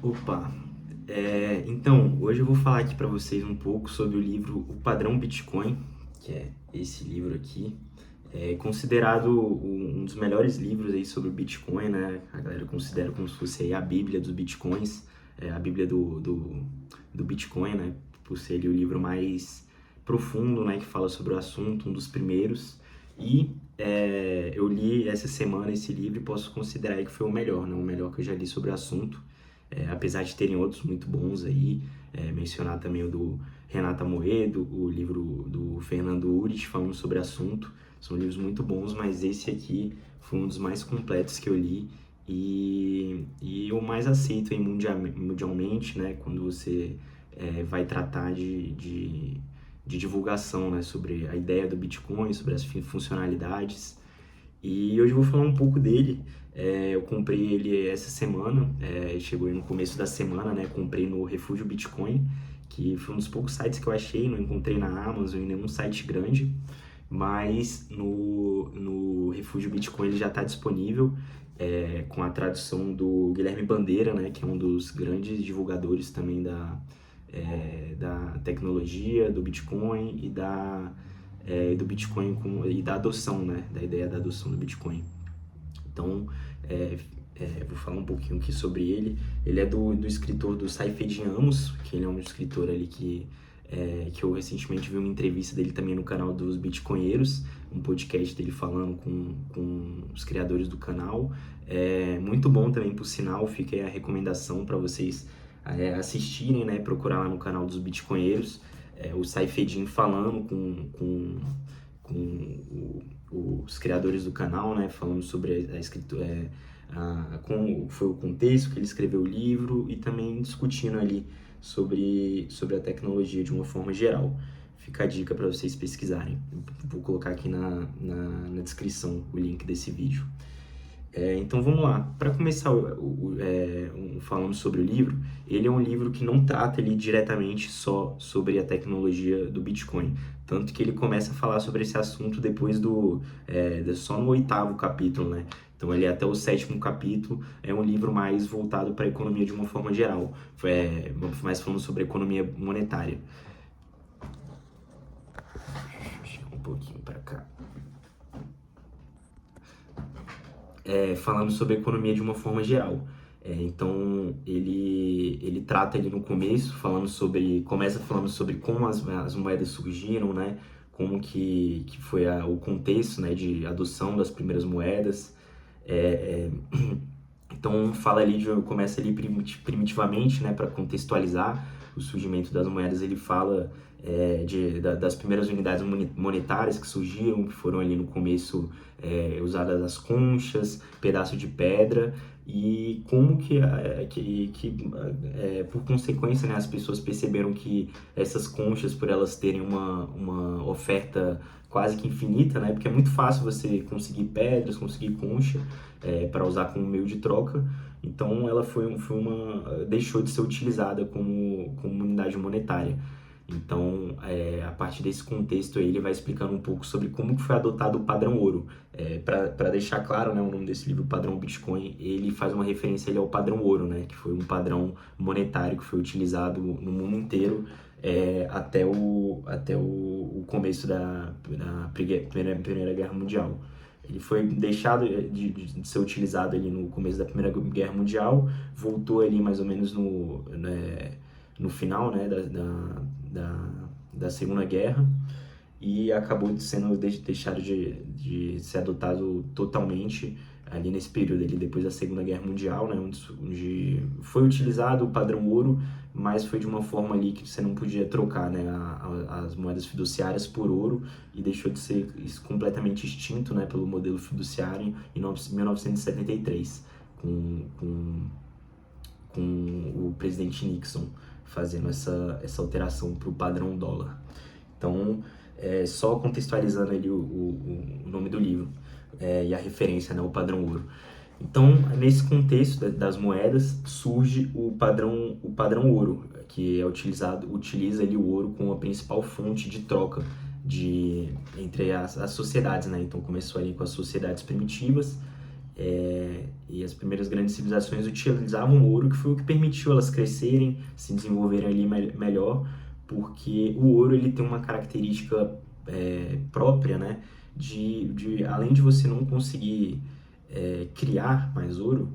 Opa! Então, hoje eu vou falar aqui para vocês um pouco sobre o livro O Padrão Bitcoin, que é esse livro aqui. É considerado um dos melhores livros aí sobre o Bitcoin, né? A galera considera como se fosse aí a Bíblia dos Bitcoins, a Bíblia do Bitcoin, né? Por ser ali o livro mais profundo, né? Que fala sobre o assunto, um dos primeiros. E eu li essa semana esse livro e posso considerar aí que foi o melhor, né? O melhor que eu já li sobre o assunto. Apesar de terem outros muito bons aí, mencionar também o do Renata Moedo, o livro do Fernando Urich falando sobre o assunto. São livros muito bons, mas esse aqui foi um dos mais completos que eu li e o mais aceito aí mundialmente, né? Quando você vai tratar de divulgação, né? Sobre a ideia do Bitcoin, sobre as funcionalidades. E hoje eu vou falar um pouco dele. Eu comprei ele essa semana, chegou aí no começo da semana, né? Comprei no Refúgio Bitcoin, que foi um dos poucos sites que eu achei, não encontrei na Amazon em nenhum site grande, mas no Refúgio Bitcoin ele já está disponível, com a tradução do Guilherme Bandeira, né? Que é um dos grandes divulgadores também da tecnologia, do Bitcoin do Bitcoin e da adoção, né? Da ideia da adoção do Bitcoin. Então, vou falar um pouquinho aqui sobre ele. Ele é do escritor do Saifedean Ammous, que ele é um escritor ali que eu recentemente vi uma entrevista dele também no canal dos Bitcoinheiros, um podcast dele falando com os criadores do canal. Muito bom também, por sinal, fica aí a recomendação para vocês assistirem, né? Procurar lá no canal dos Bitcoinheiros, o Saifedean falando com os criadores do canal, né? Falando sobre a escritura, como foi o contexto que ele escreveu o livro e também discutindo ali sobre a tecnologia de uma forma geral. Fica a dica para vocês pesquisarem. Vou colocar aqui na descrição o link desse vídeo. Então vamos lá. Para começar falando sobre o livro, ele é um livro que não trata ali diretamente só sobre a tecnologia do Bitcoin. Tanto que ele começa a falar sobre esse assunto depois só no 8º capítulo, né? Então ele é até o 7º capítulo, é um livro mais voltado para a economia de uma forma geral, mais falando sobre a economia monetária. Deixa eu um pouquinho para cá. Falando sobre a economia de uma forma geral. Então, ele trata ali no começo, começa falando sobre como as moedas surgiram, né? Como que foi o contexto, né, de adoção das primeiras moedas. Então, começa ali primitivamente, né, para contextualizar o surgimento das moedas. Ele fala das primeiras unidades monetárias que surgiram, que foram ali no começo usadas as conchas, pedaço de pedra, e como por consequência, né, as pessoas perceberam que essas conchas, por elas terem uma oferta quase que infinita, né, porque é muito fácil você conseguir pedras, conseguir concha para usar como meio de troca. Então ela deixou de ser utilizada como unidade monetária. Então, a partir desse contexto aí, ele vai explicando um pouco sobre como que foi adotado o padrão ouro. Para deixar claro, né, o nome desse livro, Padrão Bitcoin, ele faz uma referência ali ao padrão ouro, né, que foi um padrão monetário que foi utilizado no mundo inteiro até o começo da Primeira Guerra Mundial. Ele foi deixado de ser utilizado ali no começo da Primeira Guerra Mundial, voltou ali mais ou menos no final, né, da Segunda Guerra, e acabou sendo deixado de ser adotado totalmente ali nesse período ali, depois da Segunda Guerra Mundial, né, onde foi utilizado o padrão ouro, mas foi de uma forma ali que você não podia trocar, né, as moedas fiduciárias por ouro, e deixou de ser completamente extinto, né, pelo modelo fiduciário em 1973, com o presidente Nixon fazendo essa alteração para o padrão dólar. Então, só contextualizando ali o nome do livro e a referência, né, o padrão ouro. Então, nesse contexto das moedas, surge o padrão ouro, que utiliza ali o ouro como a principal fonte de troca entre as sociedades, né? Então, começou ali com as sociedades primitivas, e as primeiras grandes civilizações utilizavam o ouro, que foi o que permitiu elas crescerem, se desenvolverem ali melhor, porque o ouro ele tem uma característica própria, né? Além de você não conseguir criar mais ouro,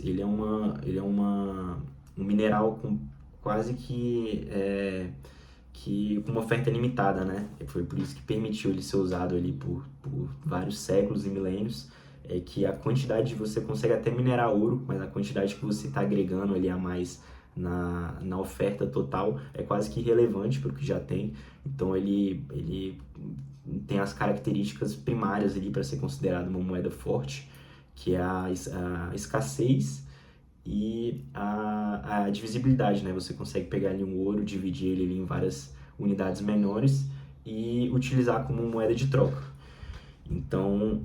ele é um mineral com quase que com uma oferta limitada, né? Foi por isso que permitiu ele ser usado ali por vários séculos e milênios, que a quantidade de você consegue até minerar ouro, mas a quantidade que você está agregando ali a mais na oferta total é quase que irrelevante para o que já tem. Então ele tem as características primárias ali para ser considerado uma moeda forte, que é a escassez e a divisibilidade, né? Você consegue pegar ali um ouro, dividir ele ali em várias unidades menores e utilizar como moeda de troca. Então,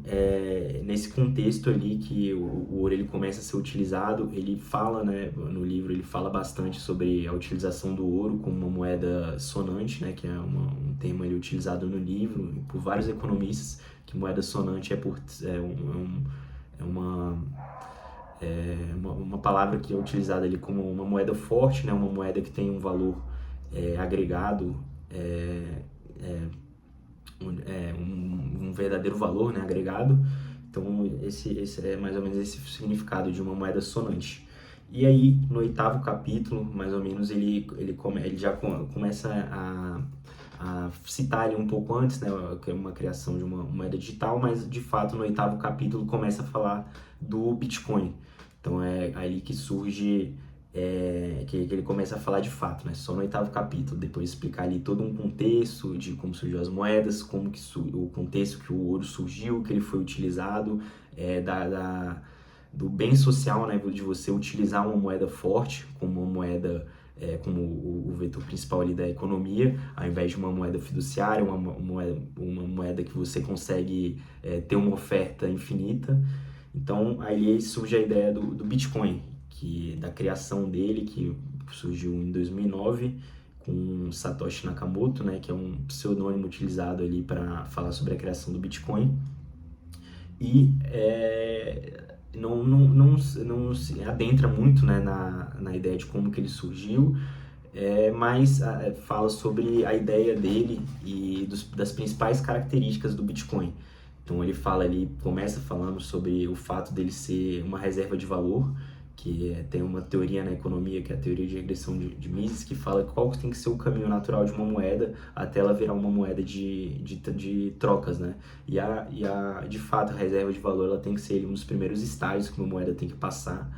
nesse contexto ali que o ouro ele começa a ser utilizado, ele fala, né, no livro ele fala bastante sobre a utilização do ouro como uma moeda sonante, né, que é um termo ali utilizado no livro por vários economistas, que moeda sonante uma palavra que é utilizada ali como uma moeda forte, né, uma moeda que tem um valor agregado, um verdadeiro valor, né, agregado. Então esse é mais ou menos esse significado de uma moeda sonante. E aí no 8º capítulo, mais ou menos, ele já começa a citar ali um pouco antes, né, que é uma criação de uma moeda digital, mas de fato no 8º capítulo começa a falar do Bitcoin. Então é ali que surge, que ele começa a falar de fato, né? Só no 8º capítulo, depois explicar ali todo um contexto de como surgiu as moedas, como que o contexto que o ouro surgiu, que ele foi utilizado, do bem social, né? De você utilizar uma moeda forte como uma moeda, como o vetor principal ali da economia, ao invés de uma moeda fiduciária, uma moeda que você consegue ter uma oferta infinita. Então, aí surge a ideia do Bitcoin, da criação dele, que surgiu em 2009, com Satoshi Nakamoto, né, que é um pseudônimo utilizado ali para falar sobre a criação do Bitcoin. E não se adentra muito, né, na ideia de como que ele surgiu, mas fala sobre a ideia dele e das principais características do Bitcoin. Então ele começa falando sobre o fato dele ser uma reserva de valor, que tem uma teoria na economia, que é a teoria de regressão de Mises, que fala qual tem que ser o caminho natural de uma moeda até ela virar uma moeda de trocas, né? De fato, a reserva de valor ela tem que ser um dos primeiros estágios que uma moeda tem que passar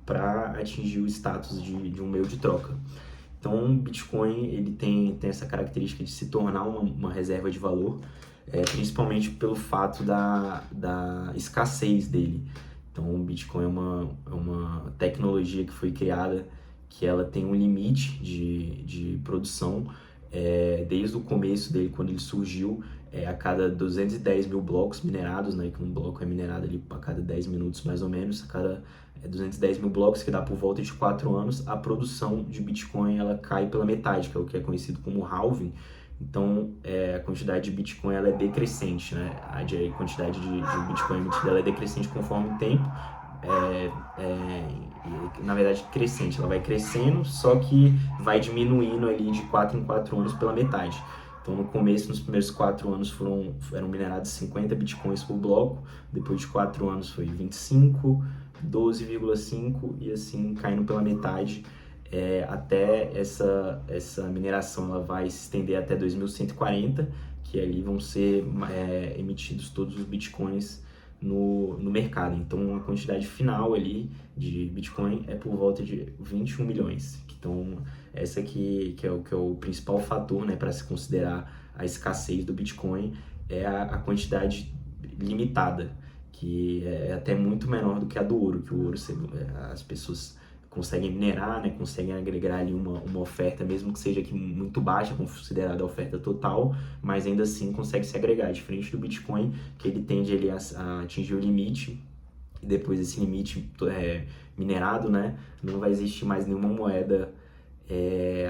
para atingir o status de um meio de troca. Então, o Bitcoin ele tem essa característica de se tornar uma reserva de valor, principalmente pelo fato da escassez dele. Então, o Bitcoin é uma tecnologia que foi criada que ela tem um limite de produção, desde o começo dele, quando ele surgiu, a cada 210 mil blocos minerados, né, que um bloco é minerado ali a cada 10 minutos mais ou menos, a cada 210 mil blocos, que dá por volta de 4 anos, a produção de Bitcoin ela cai pela metade, que é o que é conhecido como halving. Então, a quantidade de Bitcoin ela é decrescente, né? A quantidade de Bitcoin emitida ela é decrescente conforme o tempo, na verdade crescente, ela vai crescendo, só que vai diminuindo ali de 4 em 4 anos pela metade. Então, no começo, nos primeiros 4 anos, eram minerados 50 Bitcoins por bloco, depois de 4 anos foi 25, 12,5 e assim caindo pela metade, até essa mineração ela vai se estender até 2140, que ali vão ser emitidos todos os bitcoins no mercado. Então a quantidade final ali de bitcoin é por volta de 21 milhões. Então essa aqui que é o principal fator, né, para se considerar a escassez do bitcoin, é a quantidade limitada, que é até muito menor do que a do ouro, que o ouro as pessoas conseguem minerar, né, conseguem agregar ali uma oferta, mesmo que seja aqui muito baixa, considerada a oferta total, mas ainda assim consegue se agregar, diferente do Bitcoin, que ele tende ali a atingir o limite, e depois desse limite minerado, né, não vai existir mais nenhuma moeda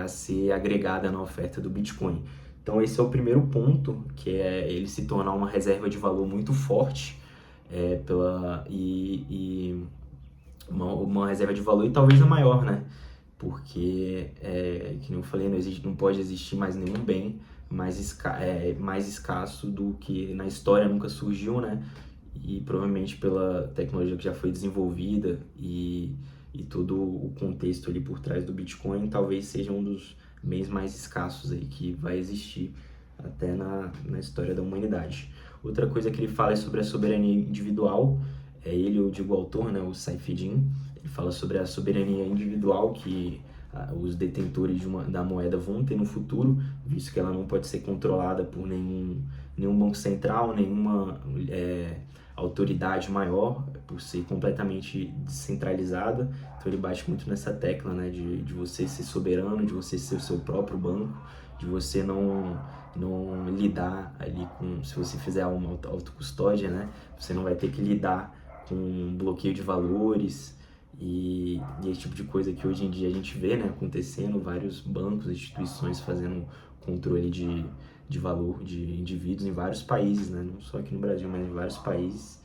a ser agregada na oferta do Bitcoin. Então esse é o primeiro ponto, que é ele se tornar uma reserva de valor muito forte, e uma reserva de valor e talvez a maior, né? Porque, que nem eu falei, não pode existir mais nenhum bem mais escasso do que na história nunca surgiu, né? E provavelmente pela tecnologia que já foi desenvolvida e todo o contexto ali por trás do Bitcoin, talvez seja um dos bens mais escassos aí que vai existir até na história da humanidade. Outra coisa que ele fala é sobre a soberania individual. Ele, eu digo o autor, né, o Saifedean, ele fala sobre a soberania individual que os detentores da moeda vão ter no futuro, visto que ela não pode ser controlada por nenhum banco central, nenhuma autoridade maior, por ser completamente descentralizada. Então ele bate muito nessa tecla, né, de você ser soberano, de você ser o seu próprio banco, de você não lidar ali com, se você fizer uma autocustódia, né, você não vai ter que lidar com bloqueio de valores e esse tipo de coisa que hoje em dia a gente vê, né, acontecendo, vários bancos, instituições fazendo controle de valor de indivíduos em vários países, né, não só aqui no Brasil, mas em vários países.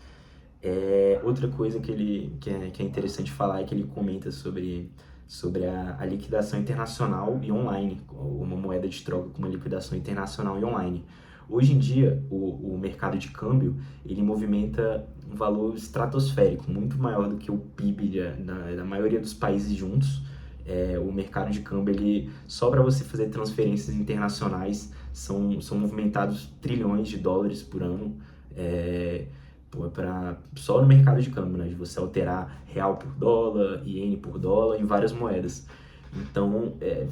Outra coisa que é interessante falar é que ele comenta sobre a liquidação internacional e online, uma moeda de troca com uma liquidação internacional e online. Hoje em dia, o mercado de câmbio, ele movimenta um valor estratosférico, muito maior do que o PIB da maioria dos países juntos. O mercado de câmbio, só para você fazer transferências internacionais, são movimentados trilhões de dólares por ano. Só no mercado de câmbio, né, de você alterar real por dólar, iene por dólar em várias moedas. Então, é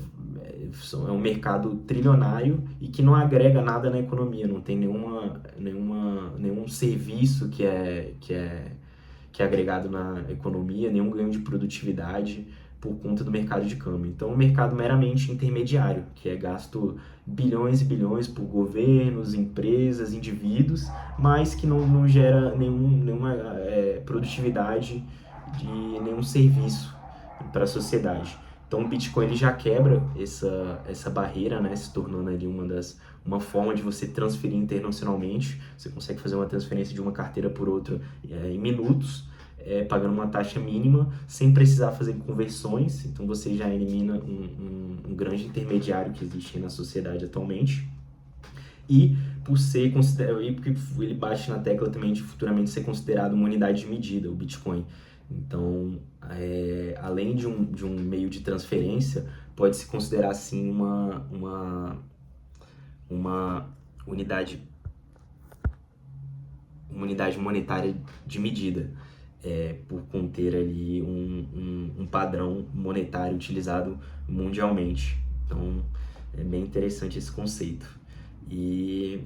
um mercado trilionário e que não agrega nada na economia, não tem nenhum serviço que é agregado na economia, nenhum ganho de produtividade por conta do mercado de câmbio. Então, é um mercado meramente intermediário, que é gasto bilhões e bilhões por governos, empresas, indivíduos, mas que não gera nenhuma produtividade de nenhum serviço para a sociedade. Então o Bitcoin ele já quebra essa barreira, né, se tornando ali uma forma de você transferir internacionalmente. Você consegue fazer uma transferência de uma carteira por outra em minutos, pagando uma taxa mínima, sem precisar fazer conversões. Então você já elimina um grande intermediário que existe na sociedade atualmente. E por ser considerado, porque ele bate na tecla também de futuramente ser considerado uma unidade de medida, o Bitcoin. Então, além de um meio de transferência, pode-se considerar assim uma unidade monetária de medida, por conter ali um padrão monetário utilizado mundialmente. Então, é bem interessante esse conceito. E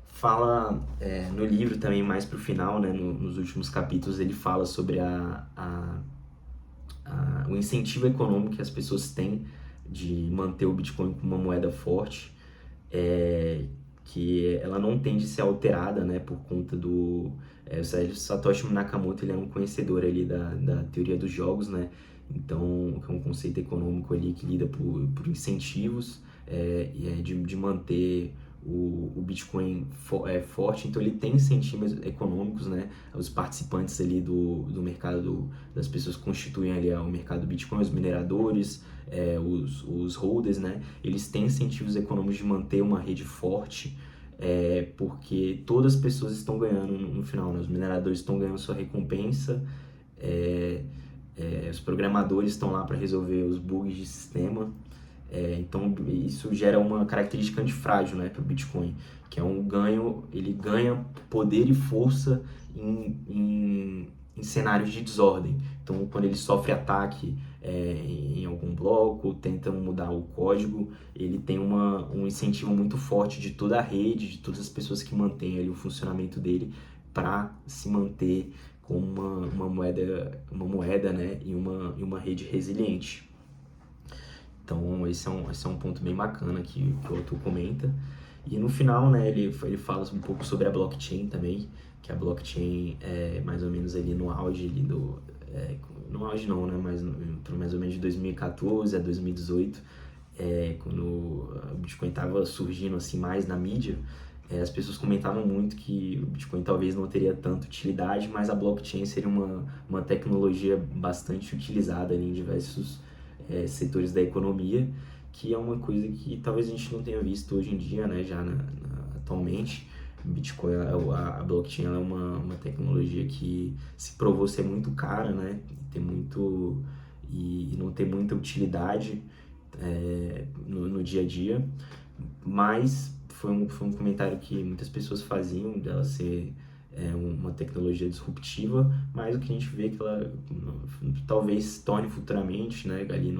fala no livro também mais para o final, né, nos últimos capítulos, ele fala sobre o incentivo econômico que as pessoas têm de manter o Bitcoin como uma moeda forte, que ela não tende a ser alterada, né, por conta do... o Satoshi Nakamoto, ele é um conhecedor ali da teoria dos jogos, né, então é um conceito econômico ali que lida por incentivos, de manter o Bitcoin forte. Então ele tem incentivos econômicos, né? Os participantes ali do mercado, das pessoas que constituem ali o mercado do Bitcoin, os mineradores, os holders, né? Eles têm incentivos econômicos de manter uma rede forte, porque todas as pessoas estão ganhando no final, né? Os mineradores estão ganhando sua recompensa, os programadores estão lá para resolver os bugs de sistema. Então isso gera uma característica antifrágil, né, para o Bitcoin, que é ele ganha poder e força em cenários de desordem. Então quando ele sofre ataque em algum bloco, tentam mudar o código, ele tem um incentivo muito forte de toda a rede, de todas as pessoas que mantêm ali o funcionamento dele para se manter como uma moeda, né, e uma rede resiliente. Então esse é um ponto bem bacana que o autor comenta. E no final, né, ele fala um pouco sobre a blockchain também, que a blockchain é mais ou menos ali no auge ali no auge não, né, mas mais ou menos de 2014 a 2018, quando o Bitcoin estava surgindo assim mais na mídia. as pessoas comentavam muito que o Bitcoin talvez não teria tanta utilidade, mas a blockchain seria uma tecnologia bastante utilizada ali em diversos setores da economia, que é uma coisa que talvez a gente não tenha visto hoje em dia, né, já atualmente. Bitcoin, a blockchain, ela é uma tecnologia que se provou ser muito cara, né, e não ter muita utilidade no dia a dia, mas foi um comentário que muitas pessoas faziam dela ser uma tecnologia disruptiva, mas o que a gente vê é que ela talvez se torne futuramente, né, ali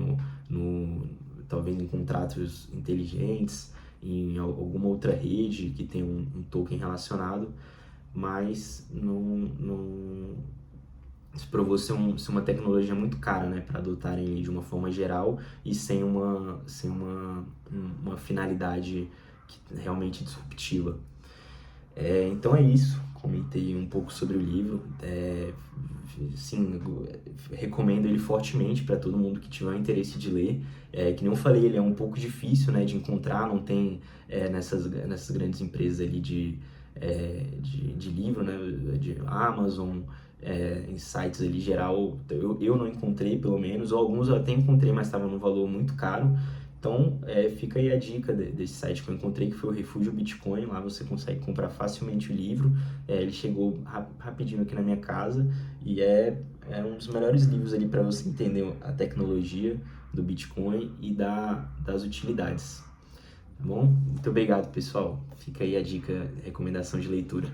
talvez em contratos inteligentes, em alguma outra rede que tem um token relacionado, mas não se provou ser uma tecnologia muito cara, né, para adotarem de uma forma geral e sem uma finalidade realmente disruptiva. Então é isso, comentei um pouco sobre o livro, sim, recomendo ele fortemente para todo mundo que tiver interesse de ler. Que nem eu falei, ele é um pouco difícil, né, de encontrar, não tem nessas grandes empresas ali de livro, né, de Amazon, em sites ali geral, eu não encontrei pelo menos, ou alguns eu até encontrei, mas estava num valor muito caro. Então, fica aí a dica desse site que eu encontrei, que foi o Refúgio Bitcoin. Lá você consegue comprar facilmente o livro. Ele chegou rapidinho aqui na minha casa e é um dos melhores livros ali para você entender a tecnologia do Bitcoin e das utilidades. Tá bom? Muito obrigado, pessoal. Fica aí a dica, recomendação de leitura.